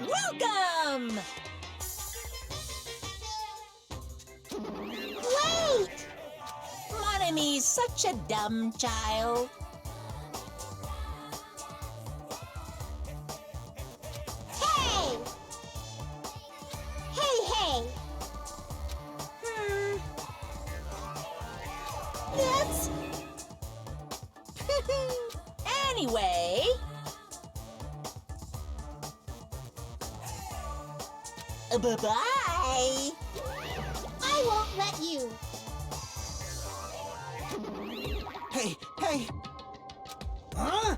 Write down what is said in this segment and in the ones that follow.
Welcome! Wait! Mon Amy's such a dumb child. Hey! Hey! That's... Anyway... Bye-bye! I won't let you. Hey! Huh?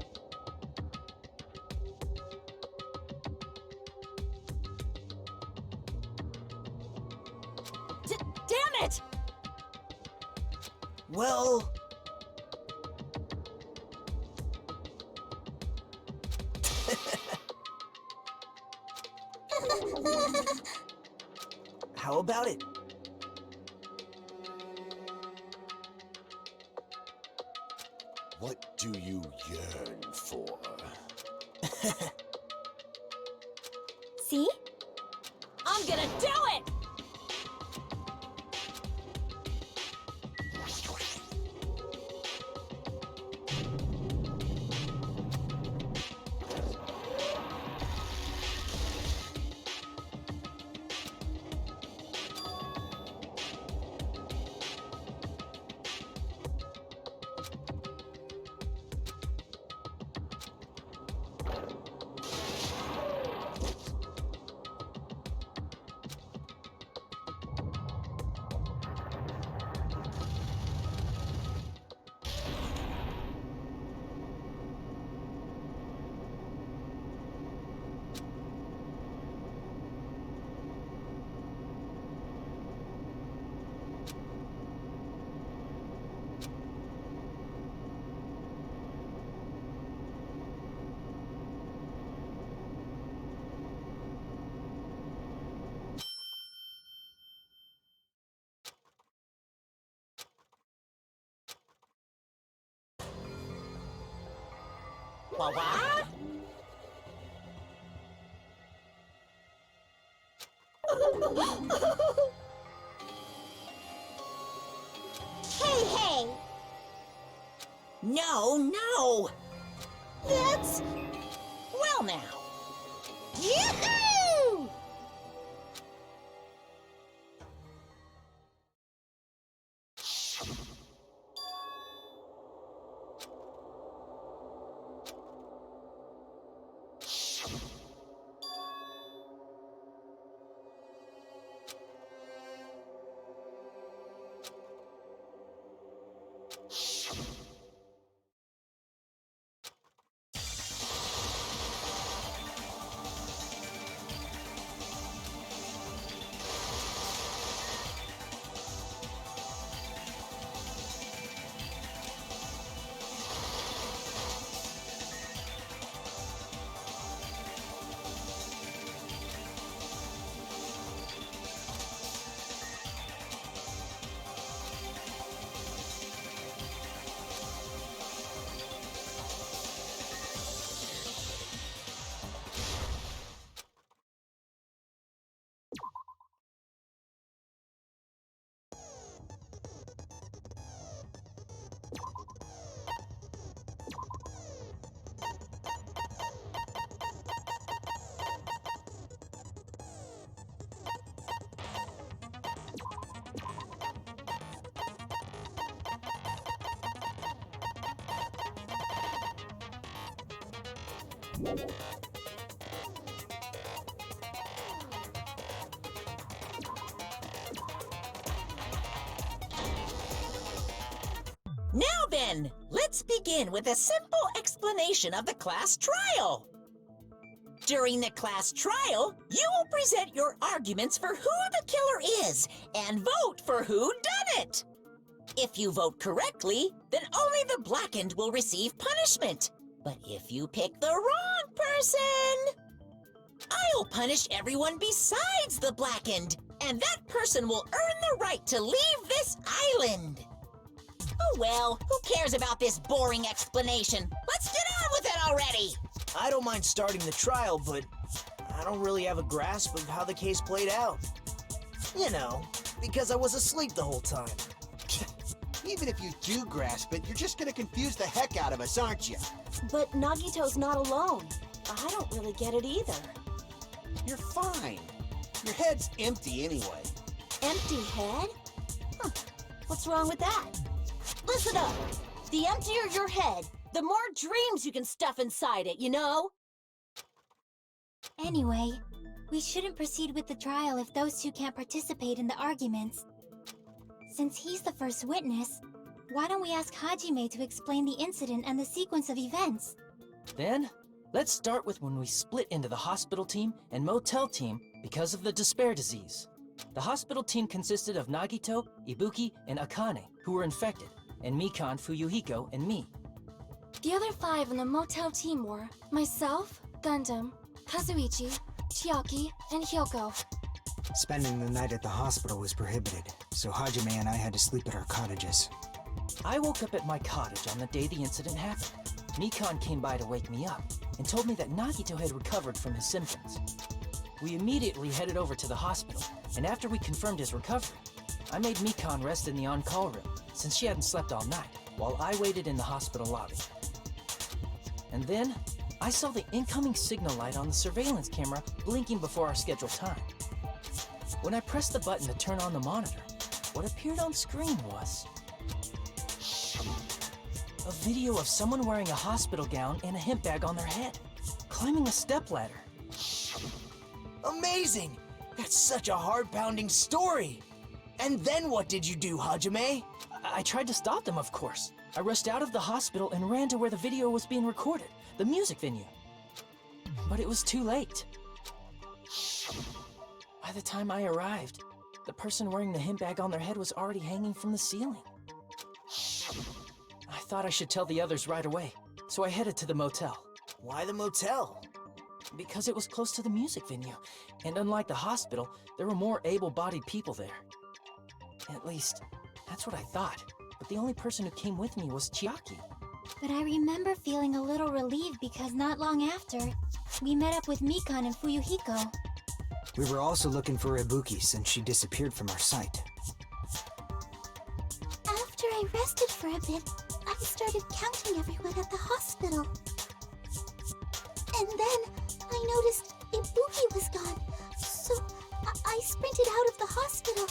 Damn it! Well... How about it? What do you yearn for? See? I'm gonna do it! What? Hey! No! That's... Well now. Yahoo! Now then, let's begin with a simple explanation of the class trial. During the class trial, you will present your arguments for who the killer is and vote for who done it. If you vote correctly, then only the blackened will receive punishment. But if you pick the wrong person, I'll punish everyone besides the blackened, and that person will earn the right to leave this island. Oh well, who cares about this boring explanation? Let's get on with it already! I don't mind starting the trial, but I don't really have a grasp of how the case played out. You know, because I was asleep the whole time. Even if you do grasp it, you're just gonna confuse the heck out of us, aren't you? But Nagito's not alone. I don't really get it either. You're fine. Your head's empty anyway. Empty head? Huh. What's wrong with that? Listen up. The emptier your head, the more dreams you can stuff inside it, you know? Anyway, we shouldn't proceed with the trial if those two can't participate in the arguments. Since he's the first witness, why don't we ask Hajime to explain the incident and the sequence of events? Then, let's start with when we split into the hospital team and motel team because of the despair disease. The hospital team consisted of Nagito, Ibuki, and Akane, who were infected, and Mikan, Fuyuhiko, and me. The other 5 in the motel team were myself, Gundam, Kazuichi, Chiaki, and Hyoko. Spending the night at the hospital was prohibited, so Hajime and I had to sleep at our cottages. I woke up at my cottage on the day the incident happened. Mikan came by to wake me up and told me that Nagito had recovered from his symptoms. We immediately headed over to the hospital, and after we confirmed his recovery, I made Mikan rest in the on-call room since she hadn't slept all night, while I waited in the hospital lobby. And then, I saw the incoming signal light on the surveillance camera blinking before our scheduled time. When I pressed the button to turn on the monitor, what appeared on screen was a video of someone wearing a hospital gown and a hemp bag on their head, climbing a stepladder. Amazing! That's such a heart-pounding story! And then what did you do, Hajime? I tried to stop them, of course. I rushed out of the hospital and ran to where the video was being recorded, the music venue. But it was too late. By the time I arrived, the person wearing the hemp bag on their head was already hanging from the ceiling. I thought I should tell the others right away, so I headed to the motel. Why the motel? Because it was close to the music venue, and unlike the hospital, there were more able-bodied people there. At least, that's what I thought, but the only person who came with me was Chiaki. But I remember feeling a little relieved because not long after, we met up with Mikan and Fuyuhiko. We were also looking for Ibuki since she disappeared from our sight. After I rested for a bit, I started counting everyone at the hospital. And then I noticed Ibuki was gone, so I sprinted out of the hospital.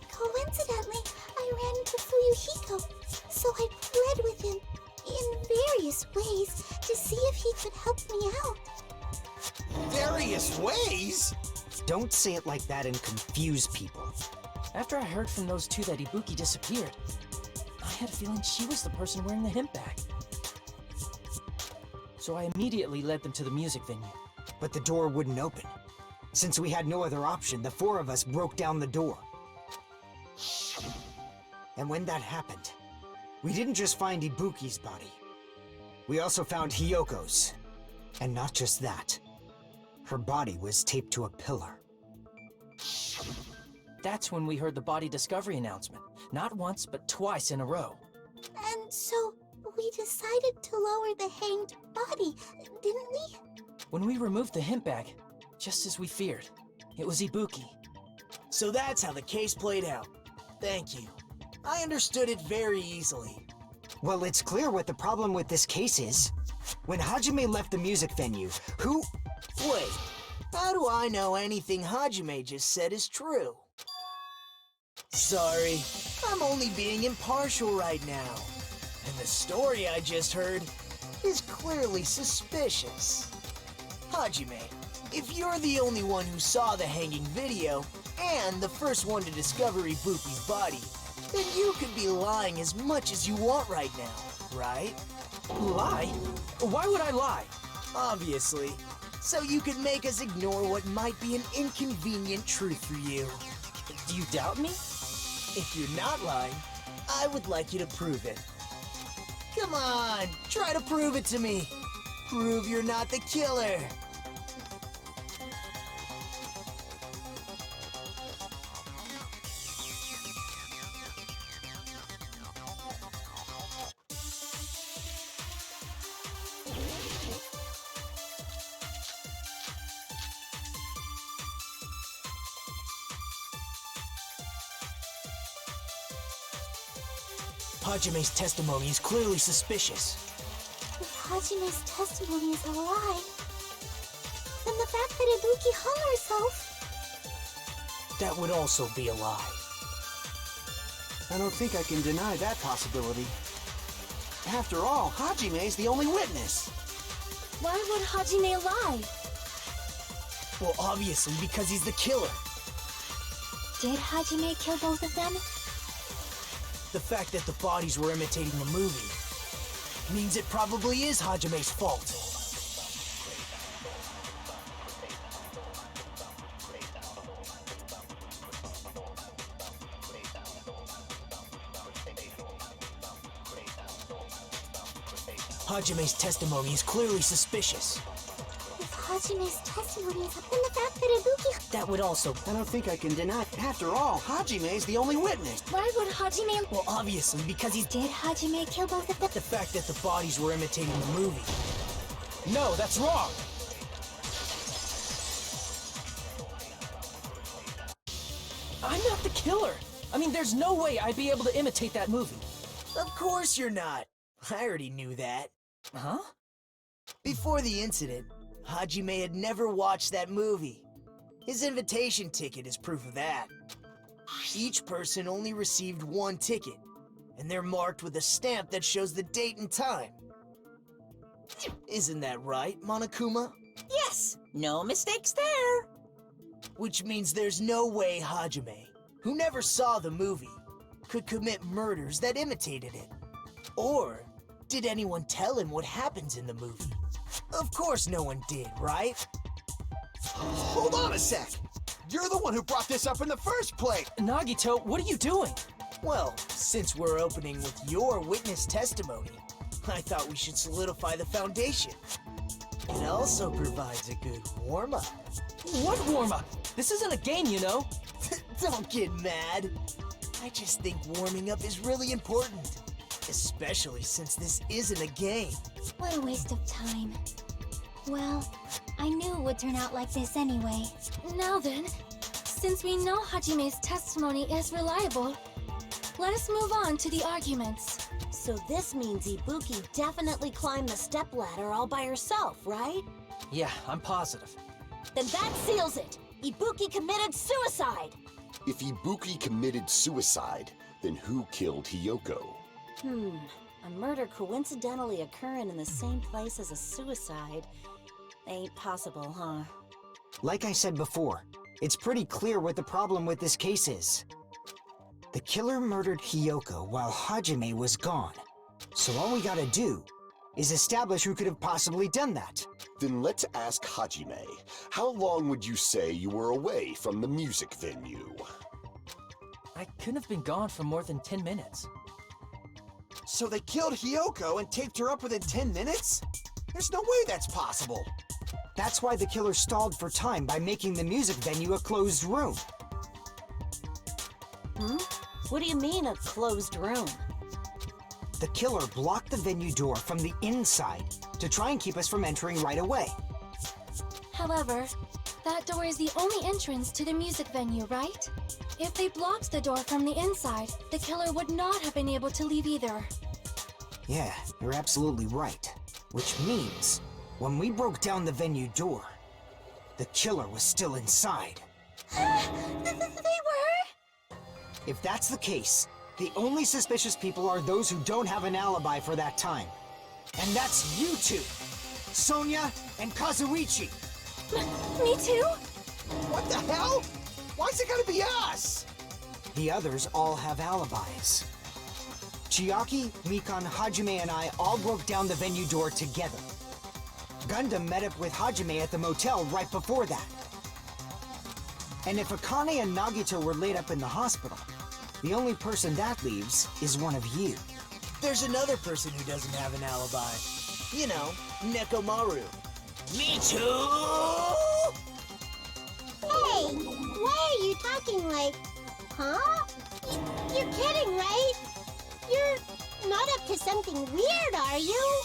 Coincidentally, I ran into Fuyuhiko, so I pled with him in various ways to see if he could help me out. Various ways? Don't say it like that and confuse people. After I heard from those two that Ibuki disappeared, I had a feeling she was the person wearing the hemp bag. So I immediately led them to the music venue. But the door wouldn't open. Since we had no other option, the 4 of us broke down the door. And when that happened, we didn't just find Ibuki's body. We also found Hyoko's. And not just that. Her body was taped to a pillar. That's when we heard the body discovery announcement. Not once, but twice in a row. And so we decided to lower the hanged body, didn't we? When we removed the hemp bag, just as we feared, it was Ibuki. So that's how the case played out. Thank you. I understood it very easily. Well, it's clear what the problem with this case is. When Hajime left the music venue, who... Wait, how do I know anything Hajime just said is true? Sorry, I'm only being impartial right now. And the story I just heard is clearly suspicious. Hajime, if you're the only one who saw the hanging video, and the first one to discover Ibuki's body, then you could be lying as much as you want right now, right? Lie? Why would I lie? Obviously. So you could make us ignore what might be an inconvenient truth for you. Do you doubt me? If you're not lying, I would like you to prove it. Come on, try to prove it to me. Prove you're not the killer. Hajime's testimony is clearly suspicious. If Hajime's testimony is a lie, then the fact that Ibuki hung herself... That would also be a lie. I don't think I can deny that possibility. After all, Hajime's the only witness. Why would Hajime lie? Well, obviously, because he's the killer. Did Hajime kill both of them? The fact that the bodies were imitating the movie means it probably is Hajime's fault. Hajime's testimony is clearly suspicious. If Hajime's testimony is... then the fact that Ibuki... That would also... I don't think I can deny. After all, Hajime's the only witness. Why would Hajime... Well, obviously, because he's... Did Hajime kill both of them? The fact that the bodies were imitating the movie. No, that's wrong! I'm not the killer! I mean, there's no way I'd be able to imitate that movie. Of course you're not. I already knew that. Huh? Before the incident, Hajime had never watched that movie. His invitation ticket is proof of that. Each person only received one ticket, and they're marked with a stamp that shows the date and time. Isn't that right, Monokuma? Yes, no mistakes there. Which means there's no way Hajime, who never saw the movie, could commit murders that imitated it. Or did anyone tell him what happens in the movie? Of course no one did, right? Hold on a sec! You're the one who brought this up in the first place! Nagito, what are you doing? Well, since we're opening with your witness testimony, I thought we should solidify the foundation. It also provides a good warm-up. What warm-up? This isn't a game, you know. Don't get mad. I just think warming up is really important. Especially since this isn't a game. What a waste of time. Well, I knew it would turn out like this anyway. Now then, since we know Hajime's testimony is reliable, let us move on to the arguments. So this means Ibuki definitely climbed the stepladder all by herself, right? Yeah, I'm positive. Then that seals it! Ibuki committed suicide! If Ibuki committed suicide, then who killed Hiyoko? A murder coincidentally occurring in the same place as a suicide ain't possible, huh? Like I said before, it's pretty clear what the problem with this case is. The killer murdered Hiyoko while Hajime was gone. So all we gotta do is establish who could have possibly done that. Then let's ask Hajime. How long would you say you were away from the music venue? I couldn't have been gone for more than 10 minutes. So they killed Hiyoko and taped her up within 10 minutes? There's no way that's possible. That's why the killer stalled for time by making the music venue a closed room. What do you mean, a closed room? The killer blocked the venue door from the inside to try and keep us from entering right away. However, that door is the only entrance to the music venue, right? If they blocked the door from the inside, the killer would not have been able to leave either. Yeah, you're absolutely right. Which means, when we broke down the venue door, the killer was still inside. They were? If that's the case, the only suspicious people are those who don't have an alibi for that time. And that's you two, Sonia and Kazuichi. Me too? What the hell? Why's it gotta be us? The others all have alibis. Chiaki, Mikan, Hajime, and I all broke down the venue door together. Gundam met up with Hajime at the motel right before that. And if Akane and Nagito were laid up in the hospital, the only person that leaves is one of you. There's another person who doesn't have an alibi. You know, Nekomaru. Me too! Hey, why are you talking like... Huh? You're kidding, right? You're not up to something weird, are you?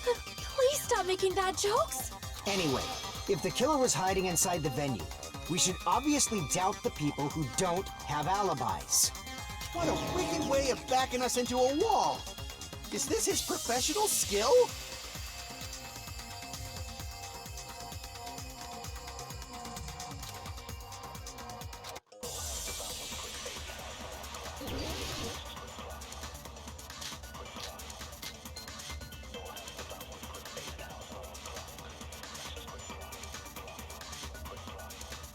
Please stop making bad jokes. Anyway, if the killer was hiding inside the venue, we should obviously doubt the people who don't have alibis. What a wicked way of backing us into a wall! Is this his professional skill?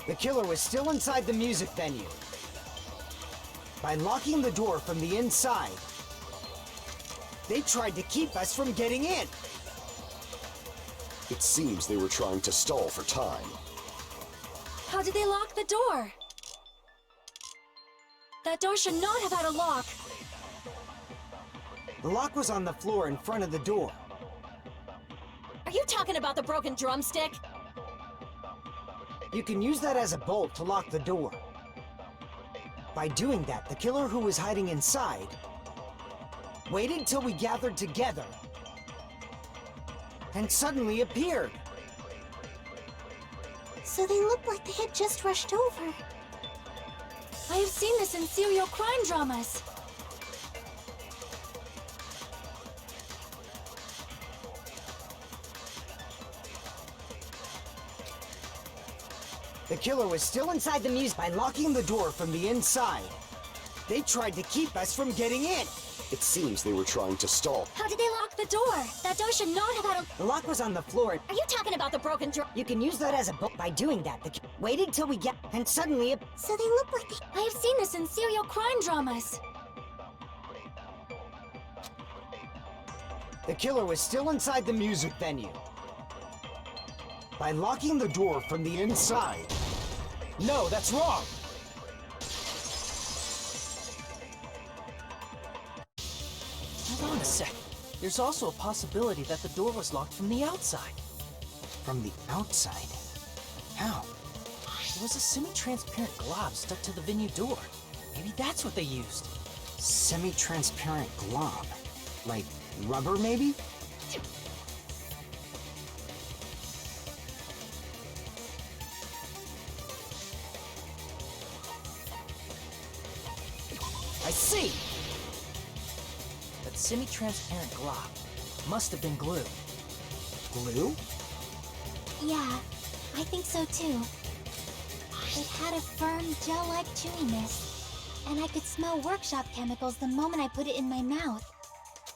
The killer was still inside the music venue. By locking the door from the inside, they tried to keep us from getting in. It seems they were trying to stall for time. How did they lock the door? That door should not have had a lock. The lock was on the floor in front of the door. Are you talking about the broken drumstick? You can use that as a bolt to lock the door. By doing that, the killer who was hiding inside waited till we gathered together and suddenly appeared. So they looked like they had just rushed over. I have seen this in serial crime dramas. The killer was still inside the music. By locking the door from the inside, they tried to keep us from getting in. It seems they were trying to stall. How did they lock the door? That door should not have had a... The lock was on the floor. Are you talking about the broken drum? You can use that as a bolt. By doing that, waited till we get... and suddenly... So they looked like they... I have seen this in serial crime dramas. The killer was still inside the music venue. By locking the door from the inside. No, that's wrong! Hold on a sec. There's also a possibility that the door was locked from the outside. From the outside? How? There was a semi-transparent glob stuck to the venue door. Maybe that's what they used. Semi-transparent glob? Like rubber, maybe? I see! That semi-transparent glob must have been glue. Glue? Yeah, I think so too. It had a firm, gel-like chewiness, and I could smell workshop chemicals the moment I put it in my mouth.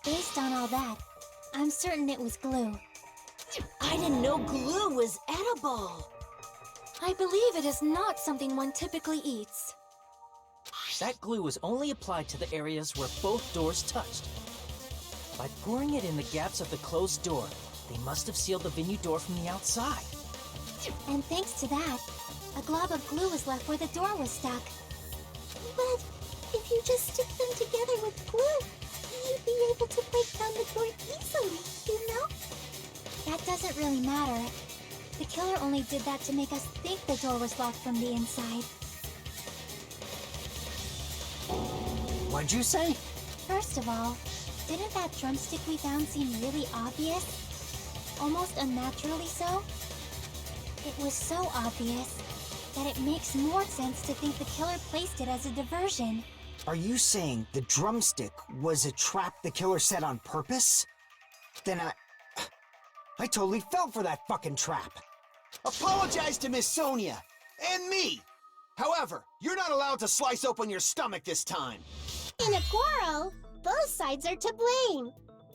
Based on all that, I'm certain it was glue. I didn't know glue was edible. I believe it is not something one typically eats. That glue was only applied to the areas where both doors touched. By pouring it in the gaps of the closed door, they must have sealed the venue door from the outside. And thanks to that, a glob of glue was left where the door was stuck. But if you just stick them together with glue, you'd be able to break down the door easily, you know? That doesn't really matter. The killer only did that to make us think the door was locked from the inside. What'd you say? First of all, didn't that drumstick we found seem really obvious? Almost unnaturally so? It was so obvious that it makes more sense to think the killer placed it as a diversion. Are you saying the drumstick was a trap the killer set on purpose? Then I totally fell for that fucking trap. Apologize to Miss Sonia and me. However, you're not allowed to slice open your stomach this time. In a quarrel, both sides are to blame.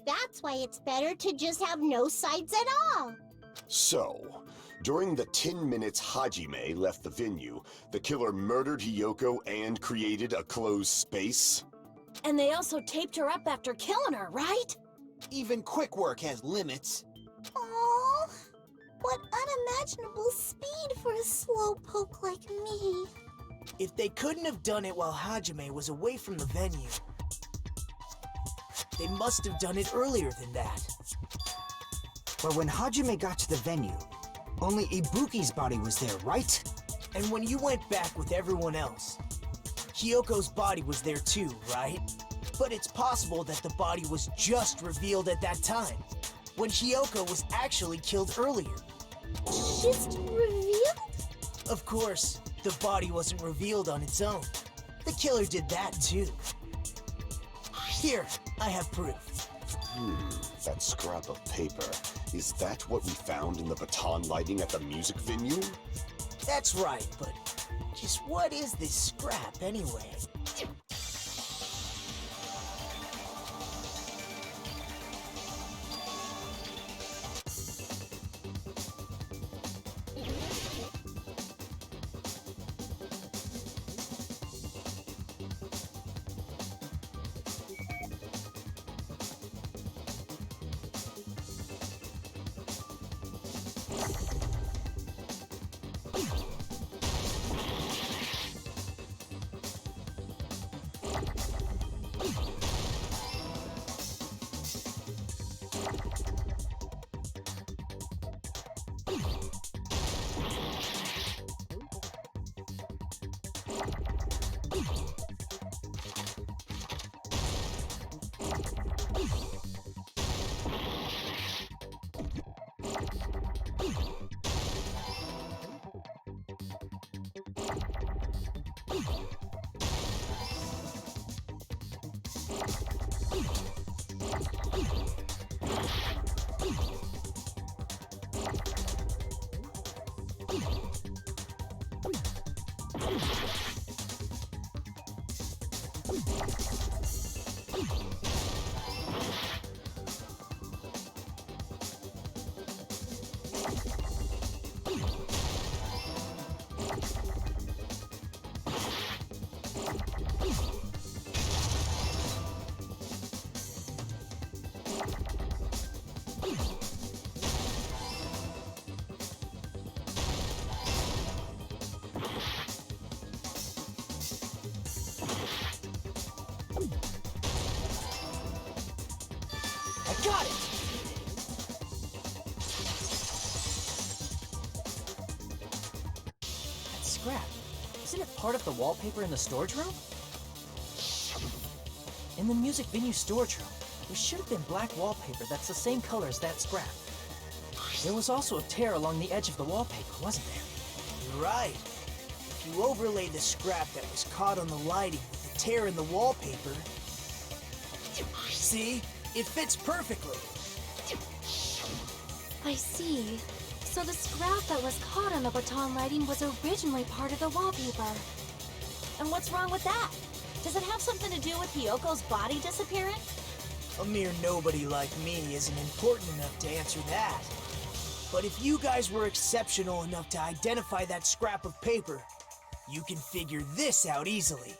That's why it's better to just have no sides at all. So, during the 10 minutes Hajime left the venue, the killer murdered Hiyoko and created a closed space? And they also taped her up after killing her, right? Even quick work has limits. Oh, what unimaginable speed for a slowpoke like me. If they couldn't have done it while Hajime was away from the venue, they must have done it earlier than that. But when Hajime got to the venue, only Ibuki's body was there, right? And when you went back with everyone else, Hiyoko's body was there too, right? But it's possible that the body was just revealed at that time, when Hiyoko was actually killed earlier. Just revealed? Of course, the body wasn't revealed on its own. The killer did that too. Here, I have proof. That scrap of paper. Is that what we found in the baton lighting at the music venue? That's right, but just what is this scrap anyway? I got it! That scrap. Isn't it part of the wallpaper in the storage room? In the music venue storage room, there should have been black wallpaper that's the same color as that scrap. There was also a tear along the edge of the wallpaper, wasn't there? You're right. If you overlay the scrap that was caught on the lighting with the tear in the wallpaper... See? It fits perfectly. I see. So the scrap that was caught on the baton lighting was originally part of the wallpaper. And what's wrong with that? Does it have something to do with Hiyoko's body disappearing? A mere nobody like me isn't important enough to answer that. But if you guys were exceptional enough to identify that scrap of paper, you can figure this out easily.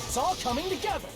It's all coming together.